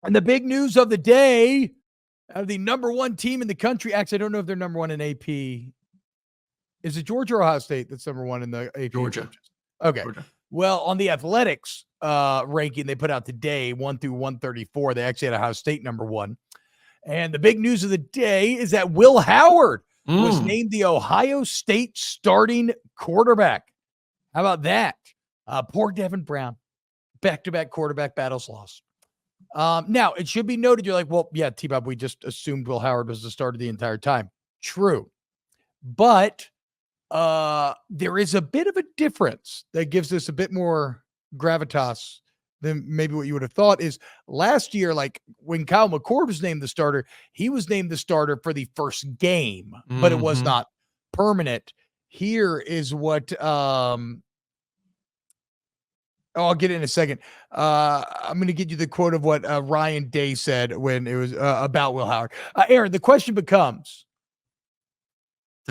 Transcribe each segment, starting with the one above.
And the big news of the day, the number one team in the country. Actually, I don't know if they're number one in AP. Is it Georgia or Ohio State that's number one in the AP? Georgia. Okay. Georgia. Well, on the athletics ranking they put out today, 1 through 134, they actually had Ohio State number one. And the big news of the day is that Will Howard was named the Ohio State starting quarterback. How about that? Poor Devin Brown. Back-to-back quarterback battles lost. Now, it should be noted, you're like, well, yeah, TBob, we just assumed Will Howard was the starter the entire time. True. But there is a bit of a difference that gives this a bit more gravitas than maybe what you would have thought. Is last year, like when Kyle McCord was named the starter, he was named the starter for the first game, but it was not permanent. Here is what I'll get it in a second. I'm going to get you the quote of what Ryan Day said when it was about Will Howard. Aaron, the question becomes,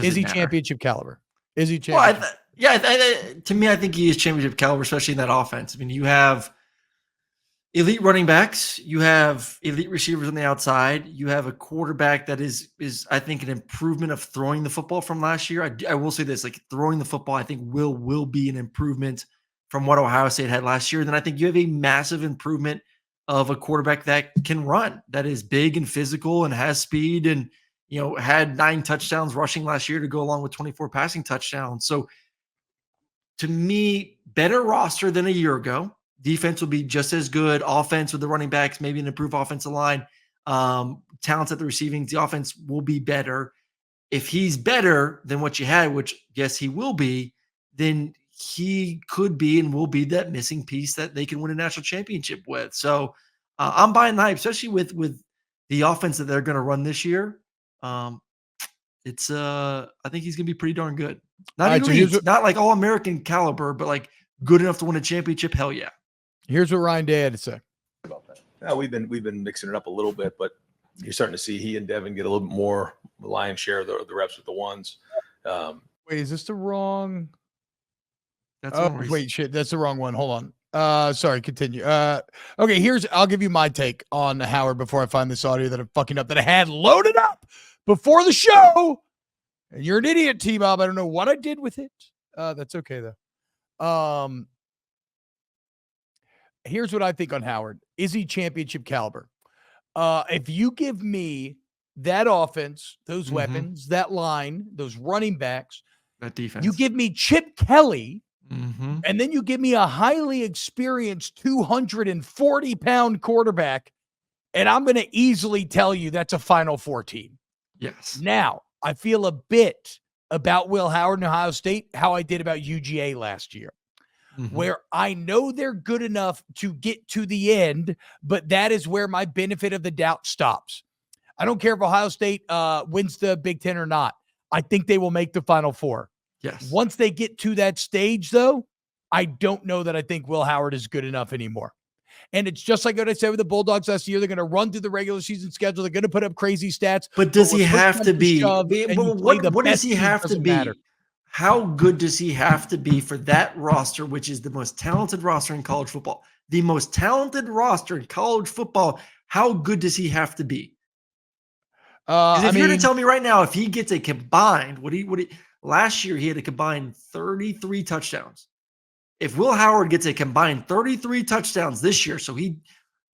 is he championship caliber? Is he championship? Well, to me, I think he is championship caliber, especially in that offense. I mean, you have elite running backs, you have elite receivers on the outside, you have a quarterback that is I think an improvement of throwing the football from last year. I will say this, like throwing the football, I think will be an improvement from what Ohio State had last year. Then I think you have a massive improvement of a quarterback that can run, that is big and physical and has speed, and had 9 touchdowns rushing last year to go along with 24 passing touchdowns. So to me, better roster than a year ago. Defense will be just as good. Offense with the running backs, maybe an improved offensive line. Talents at the receiving, the offense will be better. If he's better than what you had, which yes, he will be, then he could be and will be that missing piece that they can win a national championship with. So I'm buying the hype, especially with the offense that they're going to run this year. I think he's going to be pretty darn good. Not elite, not like all-American caliber, but like good enough to win a championship. Hell yeah. Here's what Ryan Day had to say about that. Now, we've been mixing it up a little bit, but you're starting to see he and Devin get a little bit more lion's share of the reps with the ones. Wait, is this the wrong? That's that's the wrong one. Hold on. Sorry, continue. Okay, I'll give you my take on Howard before I find this audio that I'm fucking up that I had loaded up before the show. And you're an idiot, TBob. I don't know what I did with it. That's okay though. Here's what I think on Howard. Is he championship caliber? If you give me that offense, those weapons, that line, those running backs, that defense, you give me Chip Kelly, and then you give me a highly experienced 240-pound quarterback, and I'm going to easily tell you that's a Final Four team. Yes. Now, I feel a bit about Will Howard and Ohio State how I did about UGA last year, where I know they're good enough to get to the end, but that is where my benefit of the doubt stops. I don't care if Ohio State wins the Big Ten or not. I think they will make the Final Four. Yes. Once they get to that stage, though, I don't know that I think Will Howard is good enough anymore. And it's just like what I said with the Bulldogs last year. They're going to run through the regular season schedule. They're going to put up crazy stats. But does he have to be? What does he have to be? Matter. How good does he have to be for that roster, which is the most talented roster in college football? The most talented roster in college football. How good does he have to be? If you're going to tell me right now, if he gets a combined, last year he had a combined 33 touchdowns. If Will Howard gets a combined 33 touchdowns this year, so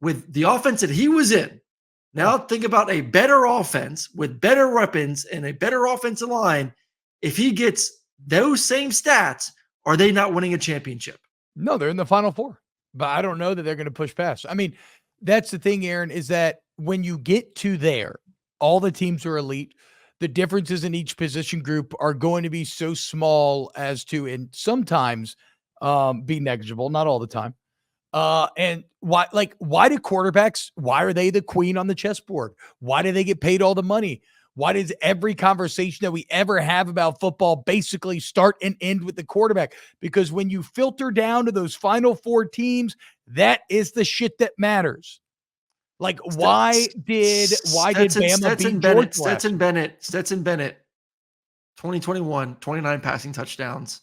with the offense that he was in, now think about a better offense with better weapons and a better offensive line. If he gets those same stats, are they not winning a championship? No, they're in the Final Four, but I don't know that they're going to push past. I mean, that's the thing, Aaron, is that when you get to there, all the teams are elite. The differences in each position group are going to be so small as to, and sometimes be negligible, not all the time. And why do quarterbacks, why are they the queen on the chessboard? Why do they get paid all the money? Why does every conversation that we ever have about football basically start and end with the quarterback? Because when you filter down to those Final Four teams, that is the shit that matters. Like, why did Bama beat Georgia? Stetson Bennett, 2021, 29 passing touchdowns.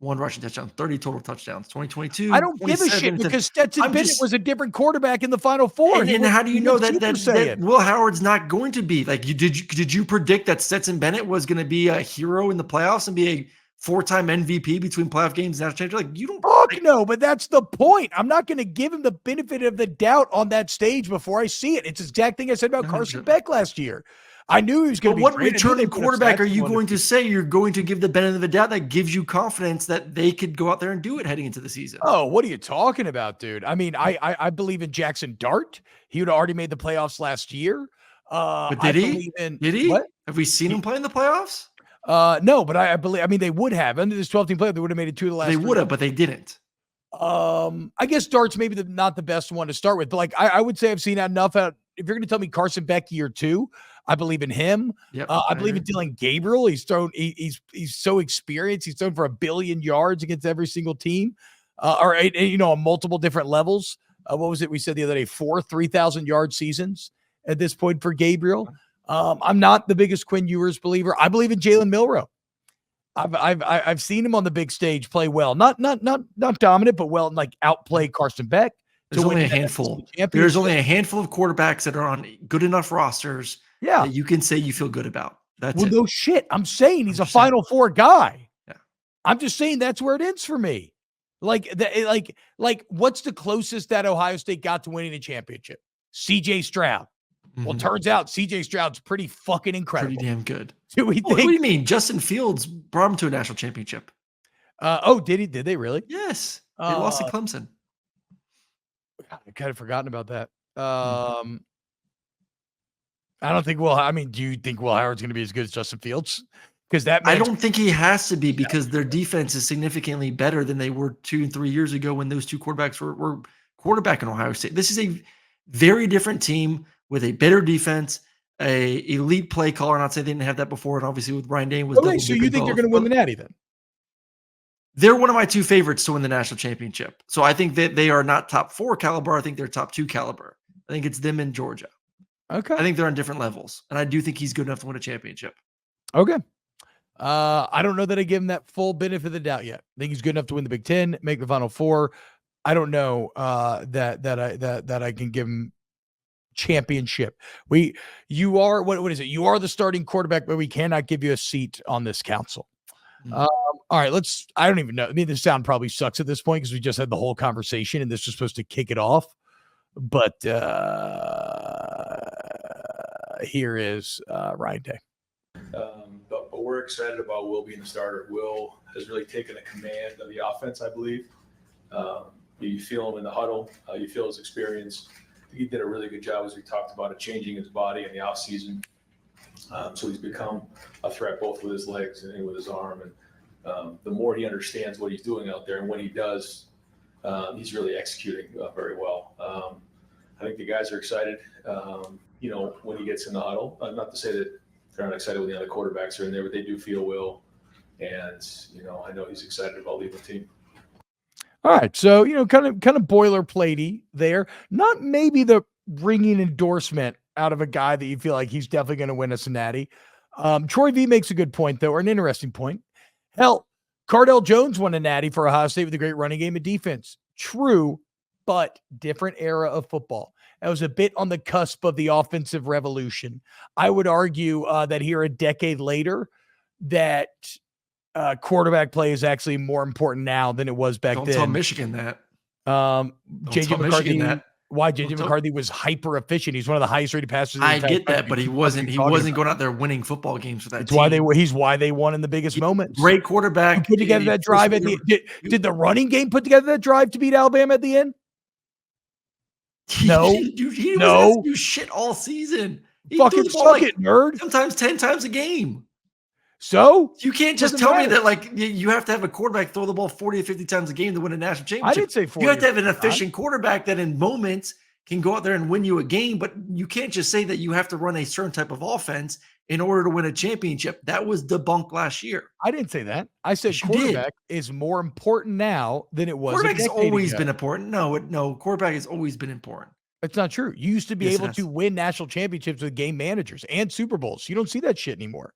1 rushing touchdown, 30 total touchdowns. 2022, I don't give a shit 27. because Stetson I'm Bennett just- was a different quarterback in the Final Four. And how do you know that Super Saiyan. Will Howard's not going to be like did you predict that Stetson Bennett was going to be a hero in the playoffs and be a 4-time MVP between playoff games and national championship? Like you don't. Fuck no, but that's the point. I'm not going to give him the benefit of the doubt on that stage before I see it. It's the exact thing I said about 100%. Carson Beck last year. I knew he was going to be. What great. returning quarterback are you going to say you're going to give the benefit of the doubt that gives you confidence that they could go out there and do it heading into the season? Oh, what are you talking about, dude? I mean, I believe in Jackson Dart. He would have already made the playoffs last year. But did he? Did he? What? Have we seen him play in the playoffs? No, but I believe. I mean, they would have under this 12-team playoff. They would have made it 2 of the last. They would have, but they didn't. I guess Dart's maybe not the best one to start with, but like I would say I've seen enough out. If you're going to tell me Carson Beck year 2, I believe in him. Yep, I believe in Dylan Gabriel. He's so experienced. He's thrown for 1 billion yards against every single team, or on multiple different levels. What was it we said the other day? 4 3,000-yard seasons at this point for Gabriel. I'm not the biggest Quinn Ewers believer. I believe in Jalen Milroe. I've seen him on the big stage play well, not dominant, but well, and like outplay Carson Beck. There's only a handful. There's only a handful of quarterbacks that are on good enough rosters that you can say you feel good about. That's it. No shit. I'm saying he's 100%. A Final Four guy. Yeah. I'm just saying that's where it ends for me. Like what's the closest that Ohio State got to winning a championship? CJ Stroud. Mm-hmm. Well, turns out CJ Stroud's pretty fucking incredible. Pretty damn good. Do we think? What do you mean? Justin Fields brought him to a national championship. Did he? Did they really? Yes. They lost to Clemson. I kind of forgotten about that. I don't think do you think Will Howard's going to be as good as Justin Fields? Because I don't think he has to be because their defense is significantly better than they were 2 and 3 years ago when those two quarterbacks were quarterbacking Ohio State. This is a very different team with a better defense, a elite play caller. Not saying they didn't have that before, and obviously with Ryan Day was. Okay, so you think they're going to win the Natty then? They're one of my 2 favorites to win the national championship. So I think that they are not top 4 caliber. I think they're top 2 caliber. I think it's them in Georgia. Okay. I think they're on different levels. And I do think he's good enough to win a championship. Okay. I don't know that I give him that full benefit of the doubt yet. I think he's good enough to win the Big Ten, make the Final Four. I don't know that I can give him championship. You are what is it? You are the starting quarterback, but we cannot give you a seat on this council. All right, I don't even know. I mean, this sound probably sucks at this point because we just had the whole conversation and this was supposed to kick it off. But here is Ryan Day. But we're excited about Will being the starter. Will has really taken a command of the offense, I believe. You feel him in the huddle. You feel his experience. He did a really good job, as we talked about, of changing his body in the offseason. So he's become a threat both with his legs and with his arm. And the more he understands what he's doing out there and when he does, he's really executing very well. I think the guys are excited, when he gets in the huddle. Not to say that they're not excited when the other quarterbacks are in there, but they do feel Will. And, I know he's excited about leading the team. All right. So, kind of boilerplatey there. Not maybe the ringing endorsement out of a guy that you feel like he's definitely going to win us a natty. Troy V makes a good point, though, or an interesting point. Hell, Cardell Jones won a natty for Ohio State with a great running game and defense. True, but different era of football. That was a bit on the cusp of the offensive revolution. I would argue that here a decade later, that quarterback play is actually more important now than it was back then. Don't tell Michigan that. JJ McCarthy. Why JJ McCarthy was hyper efficient. He's one of the highest rated passers. I get that, but he wasn't going out there winning football games for that team. He's why they won in the biggest moments. Great quarterback. Who put together that drive at the did the running game put together that drive to beat Alabama at the end? No. He was do shit all season. He fucking suck it, nerd. Sometimes 10 times a game. So you can't just tell me that you have to have a quarterback throw the ball 40 or 50 times a game to win a national championship. I didn't say 40. You have to have an efficient quarterback that in moments can go out there and win you a game, but you can't just say that you have to run a certain type of offense in order to win a championship. That was debunked last year. I didn't say that. I said quarterback is more important now than it was. Quarterback has always been important. No, quarterback has always been important. It's not true. You used to be able to win national championships with game managers and Super Bowls. You don't see that shit anymore.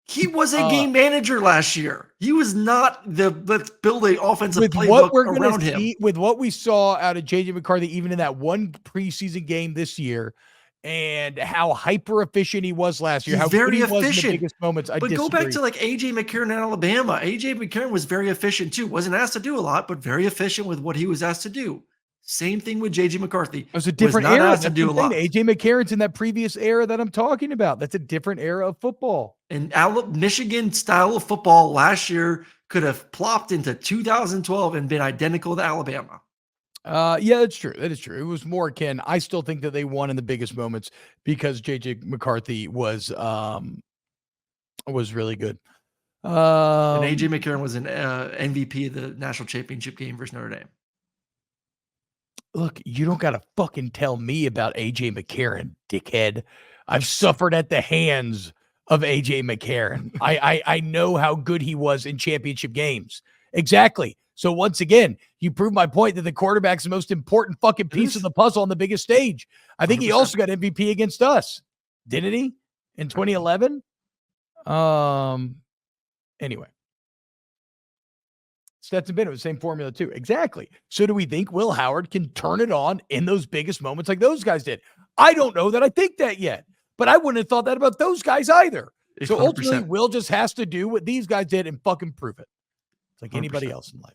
He was a game manager last year. He was not let's build an offensive with playbook what we're around gonna him. see, with what we saw out of JJ McCarthy, even in that one preseason game this year, and how hyper efficient he was last year, He's how very good he was in the efficient. biggest moments. I But disagree. go back to like AJ McCarron in Alabama. AJ McCarron was very efficient too. Wasn't asked to do a lot, but very efficient with what he was asked to do. Same thing with JJ McCarthy. It was a different not era. asked to That's do a what I'm lot. saying. AJ McCarron's in that previous era that I'm talking about. That's a different era of football. And Michigan style of football last year could have plopped into 2012 and been identical to Alabama. Yeah, that's true. That is true. It was more akin. I still think that they won in the biggest moments because JJ McCarthy was really good. And AJ McCarron was an MVP of the national championship game versus Notre Dame. Look, you don't got to fucking tell me about AJ McCarron, dickhead. I've suffered at the hands of AJ McCarron. I know how good he was in championship games. Exactly. So once again, you prove my point that the quarterback's the most important fucking piece of the puzzle on the biggest stage. I think 100%. He also got MVP against us, didn't he? In 2011. Anyway. Stetson Bennett was the same formula too. Exactly. So do we think Will Howard can turn it on in those biggest moments like those guys did? I don't know that I think that yet, but I wouldn't have thought that about those guys either. 100%. So ultimately, Will just has to do what these guys did and fucking prove it. It's like 100%. Anybody else in life.